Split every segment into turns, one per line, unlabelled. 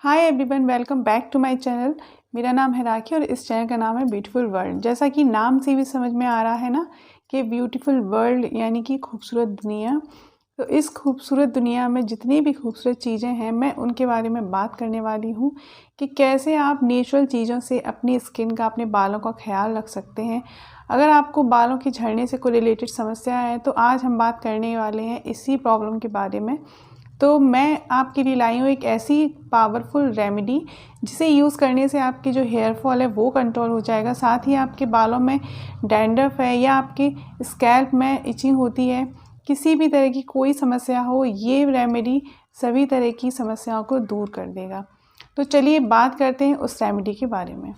Hi everyone, welcome back to my channel. मेरा नाम है राखी और इस चैनल का नाम है ब्यूटीफुल वर्ल्ड। जैसा कि नाम से भी समझ में आ रहा है ना कि ब्यूटीफुल वर्ल्ड यानी कि खूबसूरत दुनिया। तो इस खूबसूरत दुनिया में जितनी भी खूबसूरत चीज़ें हैं मैं उनके बारे में बात करने वाली हूँ कि कैसे आप नेचुरल चीज़ों से अपनी स्किन का, अपने बालों का ख्याल रख सकते हैं। अगर आपको बालों के झड़ने से कोई रिलेटेड समस्या है तो आज हम बात करने वाले हैं इसी प्रॉब्लम के बारे में। तो मैं आपके लिए लाई हूँ एक ऐसी पावरफुल रेमेडी जिसे यूज़ करने से आपकी जो हेयर फॉल है वो कंट्रोल हो जाएगा। साथ ही आपके बालों में डैंड्रफ है या आपके स्कैल्प में इचिंग होती है, किसी भी तरह की कोई समस्या हो, ये रेमेडी सभी तरह की समस्याओं को दूर कर देगा। तो चलिए बात करते हैं उस रेमेडी के बारे में।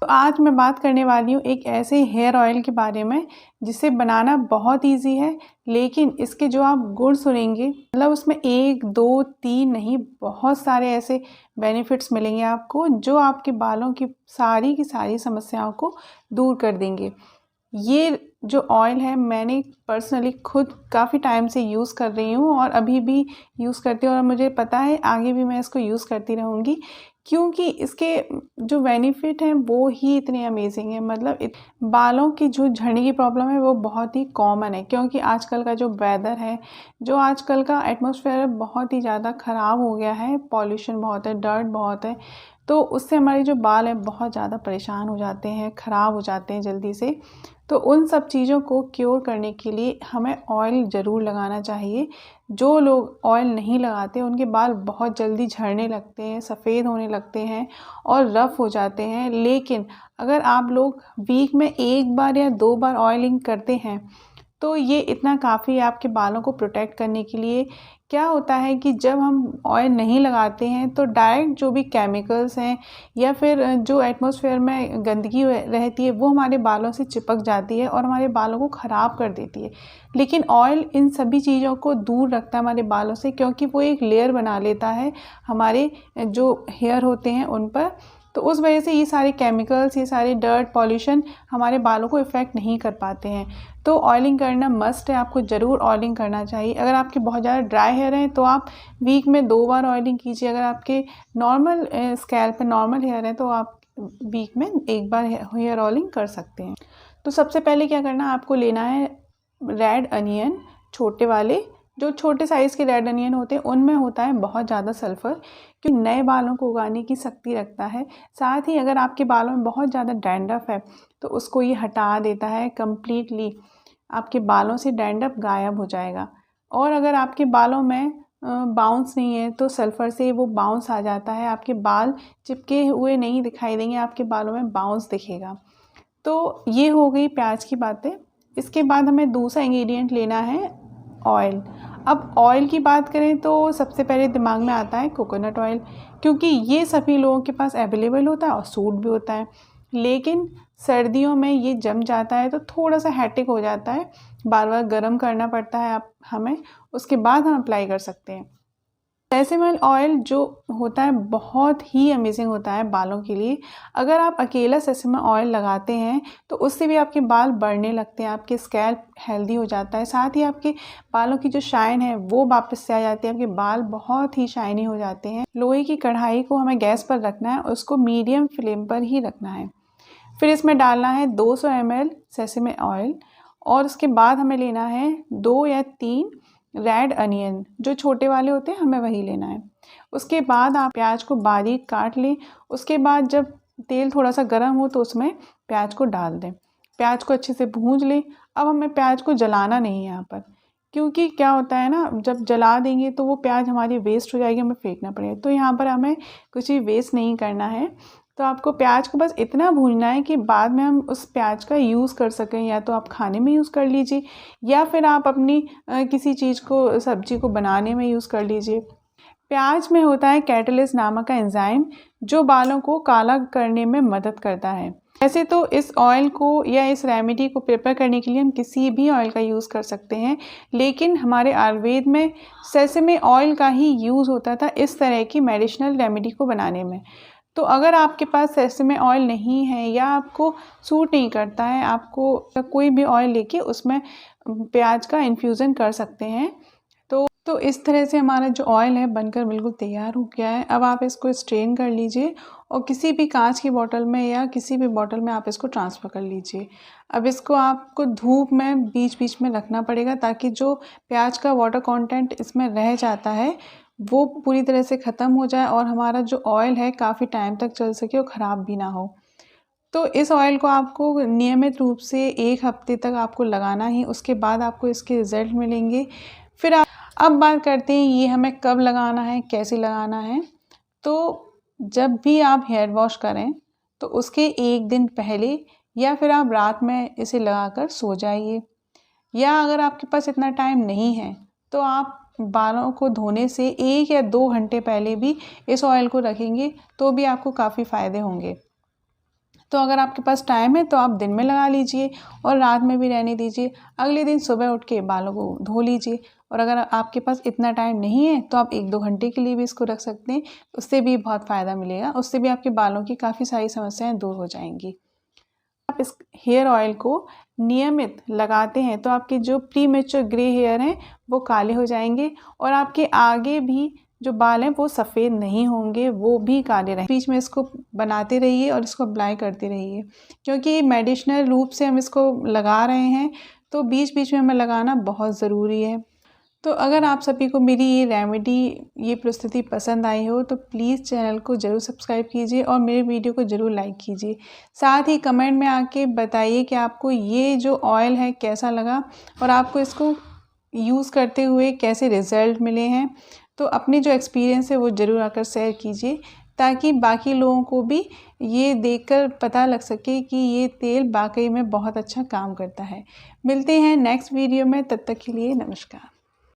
तो आज मैं बात करने वाली हूँ एक ऐसे हेयर ऑयल के बारे में जिसे बनाना बहुत इजी है, लेकिन इसके जो आप गुण सुनेंगे मतलब उसमें 1 2 3 नहीं, बहुत सारे ऐसे बेनिफिट्स मिलेंगे आपको जो आपके बालों की सारी समस्याओं को दूर कर देंगे। ये जो ऑयल है मैंने पर्सनली खुद काफ़ी टाइम से यूज़ कर रही हूँ और अभी भी यूज़ करती हूँ और मुझे पता है आगे भी मैं इसको यूज़ करती रहूँगी, क्योंकि इसके जो बेनिफिट हैं वो ही इतने अमेजिंग हैं। मतलब बालों की जो झड़ने की प्रॉब्लम है वो बहुत ही कॉमन है, क्योंकि आजकल का जो वेदर है, जो आजकल का एटमॉस्फेयर है, बहुत ही ज़्यादा ख़राब हो गया है। पॉल्यूशन बहुत है, डर्ट बहुत है, तो उससे हमारे जो बाल हैं बहुत ज़्यादा परेशान हो जाते हैं, ख़राब हो जाते हैं जल्दी से। तो उन सब चीज़ों को क्योर करने के लिए हमें ऑयल ज़रूर लगाना चाहिए। जो लोग ऑयल नहीं लगाते उनके बाल बहुत जल्दी झड़ने लगते हैं, सफ़ेद होने लगते हैं और रफ़ हो जाते हैं। लेकिन अगर आप लोग वीक में 1 बार या 2 बार ऑयलिंग करते हैं तो ये इतना काफ़ी है आपके बालों को प्रोटेक्ट करने के लिए। क्या होता है कि जब हम ऑयल नहीं लगाते हैं तो डायरेक्ट जो भी केमिकल्स हैं या फिर जो एटमॉस्फेयर में गंदगी रहती है वो हमारे बालों से चिपक जाती है और हमारे बालों को ख़राब कर देती है। लेकिन ऑयल इन सभी चीज़ों को दूर रखता है हमारे बालों से, क्योंकि वो एक लेयर बना लेता है हमारे जो हेयर होते हैं उन पर। तो उस वजह से ये सारे केमिकल्स, ये सारे डर्ट, पॉल्यूशन हमारे बालों को इफ़ेक्ट नहीं कर पाते हैं। तो ऑयलिंग करना मस्ट है, आपको ज़रूर ऑयलिंग करना चाहिए। अगर आपके बहुत ज़्यादा ड्राई हेयर हैं तो आप वीक में 2 बार ऑयलिंग कीजिए। अगर आपके नॉर्मल स्कैल्प पे नॉर्मल हेयर है तो आप वीक में 1 बार हेयर ऑयलिंग कर सकते हैं। तो सबसे पहले क्या करना है, आपको लेना है रेड अनियन, छोटे वाले। जो छोटे साइज़ के रेड अनियन होते हैं उनमें होता है बहुत ज़्यादा सल्फ़र, कि नए बालों को उगाने की शक्ति रखता है। साथ ही अगर आपके बालों में बहुत ज़्यादा डैंड्रफ है तो उसको ये हटा देता है कम्प्लीटली। आपके बालों से डैंड्रफ गायब हो जाएगा। और अगर आपके बालों में बाउंस नहीं है तो सल्फ़र से वो बाउंस आ जाता है, आपके बाल चिपके हुए नहीं दिखाई देंगे, आपके बालों में बाउंस दिखेगा। तो ये हो गई प्याज की बातें। इसके बाद हमें दूसरा इंग्रेडिएंट लेना है ऑयल। अब ऑयल की बात करें तो सबसे पहले दिमाग में आता है कोकोनट ऑयल, क्योंकि ये सभी लोगों के पास अवेलेबल होता है और सूट भी होता है। लेकिन सर्दियों में ये जम जाता है तो थोड़ा सा हेडेक हो जाता है, बार बार गर्म करना पड़ता है आप हमें, उसके बाद हम अप्लाई कर सकते हैं। सेसमल ऑयल जो होता है बहुत ही अमेजिंग होता है बालों के लिए। अगर आप अकेला सेसमल ऑयल लगाते हैं तो उससे भी आपके बाल बढ़ने लगते हैं, आपके स्कैल्प हेल्दी हो जाता है। साथ ही आपके बालों की जो शाइन है वो वापस से आ जाती है, आपके बाल बहुत ही शाइनी हो जाते हैं। लोहे की कढ़ाई को हमें गैस पर रखना है, उसको मीडियम फ्लेम पर ही रखना है। फिर इसमें डालना है 200 ml सेसमे ऑयल और उसके बाद हमें लेना है 2 या 3 रेड अनियन, जो छोटे वाले होते हैं हमें वही लेना है। उसके बाद आप प्याज को बारीक काट लें। उसके बाद जब तेल थोड़ा सा गर्म हो तो उसमें प्याज को डाल दें, प्याज को अच्छे से भूंज लें। अब हमें प्याज को जलाना नहीं है यहाँ पर, क्योंकि क्या होता है ना, जब जला देंगे तो वो प्याज हमारी वेस्ट हो जाएगी, हमें फेंकना पड़ेगा। तो यहाँ पर हमें कुछ भी वेस्ट नहीं करना है। तो आपको प्याज को बस इतना भूनना है कि बाद में हम उस प्याज का यूज़ कर सकें। या तो आप खाने में यूज़ कर लीजिए या फिर आप अपनी किसी चीज़ को, सब्जी को बनाने में यूज़ कर लीजिए। प्याज में होता है कैटलिस्ट नामक का एंजाइम जो बालों को काला करने में मदद करता है। वैसे तो इस ऑयल को या इस रेमेडी को प्रिपेयर करने के लिए हम किसी भी ऑयल का यूज़ कर सकते हैं, लेकिन हमारे आयुर्वेद में सेसमे ऑयल का ही यूज़ होता था इस तरह की मेडिसिनल रेमेडी को बनाने में। तो अगर आपके पास सेसमे ऑयल नहीं है या आपको सूट नहीं करता है, आपको कोई भी ऑयल लेके उसमें प्याज का इन्फ्यूज़न कर सकते हैं। तो तो इस तरह से हमारा जो ऑयल है बनकर बिल्कुल तैयार हो गया है। अब आप इसको स्ट्रेन कर लीजिए और किसी भी कांच की बॉटल में या किसी भी बॉटल में आप इसको ट्रांसफ़र कर लीजिए। अब इसको आपको धूप में बीच-बीच में रखना पड़ेगा ताकि जो प्याज का वाटर कंटेंट इसमें रह जाता है वो पूरी तरह से ख़त्म हो जाए और हमारा जो ऑयल है काफ़ी टाइम तक चल सके और ख़राब भी ना हो। तो इस ऑयल को आपको नियमित रूप से 1 हफ़्ते तक आपको लगाना ही, उसके बाद आपको इसके रिज़ल्ट मिलेंगे। फिर अब बात करते हैं ये हमें कब लगाना है, कैसे लगाना है। तो जब भी आप हेयर वॉश करें तो उसके 1 दिन पहले या फिर आप रात में इसे लगाकर सो जाइए, या अगर आपके पास इतना टाइम नहीं है तो आप बालों को धोने से 1 या 2 घंटे पहले भी इस ऑयल को रखेंगे तो भी आपको काफ़ी फ़ायदे होंगे। तो अगर आपके पास टाइम है तो आप दिन में लगा लीजिए और रात में भी रहने दीजिए। अगले दिन सुबह उठ के बालों को धो लीजिए। और अगर आपके पास इतना टाइम नहीं है तो आप 1-2 घंटे के लिए भी इसको रख सकते हैं, उससे भी बहुत फ़ायदा मिलेगा। उससे भी आपके बालों की काफ़ी सारी समस्याएं दूर हो जाएंगी। आप इस हेयर ऑयल को नियमित लगाते हैं तो आपके जो प्रीमेच्योर ग्रे हेयर हैं वो काले हो जाएंगे और आपके आगे भी जो बाल हैं वो सफ़ेद नहीं होंगे, वो भी काले रहेंगे। बीच में इसको बनाते रहिए और इसको अप्लाई करते रहिए, क्योंकि मेडिसिनल रूप से हम इसको लगा रहे हैं तो बीच बीच में हमें लगाना बहुत ज़रूरी है। तो अगर आप सभी को मेरी ये रेमेडी, ये प्रस्तुति पसंद आई हो तो प्लीज़ चैनल को ज़रूर सब्सक्राइब कीजिए और मेरे वीडियो को ज़रूर लाइक कीजिए। साथ ही कमेंट में आके बताइए कि आपको ये जो ऑयल है कैसा लगा और आपको इसको यूज़ करते हुए कैसे रिज़ल्ट मिले हैं। तो अपनी जो एक्सपीरियंस है वो ज़रूर आकर शेयर कीजिए ताकि बाकी लोगों को भी ये देखकर पता लग सके कि ये तेल वाकई में बहुत अच्छा काम करता है। मिलते हैं नेक्स्ट वीडियो में, तब तक के लिए नमस्कार।